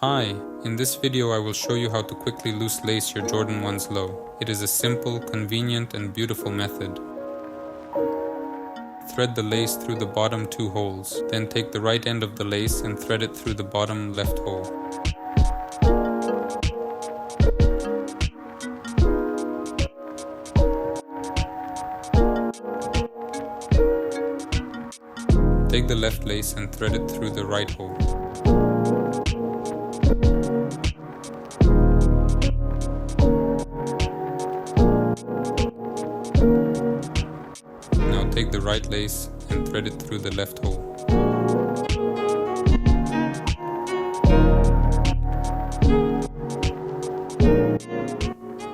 Hi, in this video I will show you how to quickly loose lace your Jordan 1's low. It is a simple, convenient and beautiful method. Thread the lace through the bottom 2 holes, then take the right end of the lace and thread it through the bottom left hole. Take the left lace and thread it through the right hole. Now take the right lace and thread it through the left hole.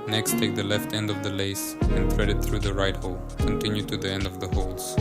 Next, take the left end of the lace and thread it through the right hole. Continue to the end of the holes.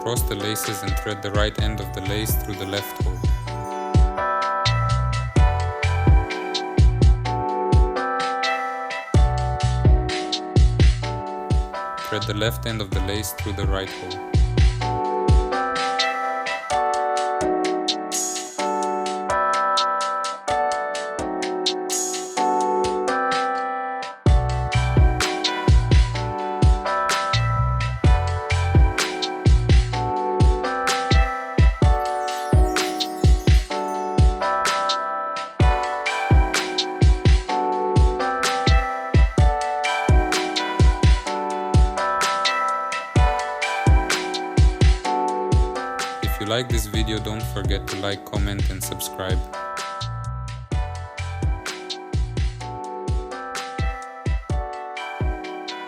Cross the laces and thread the right end of the lace through the left hole. Thread the left end of the lace through the right hole. If you like this video, don't forget to like, comment and subscribe.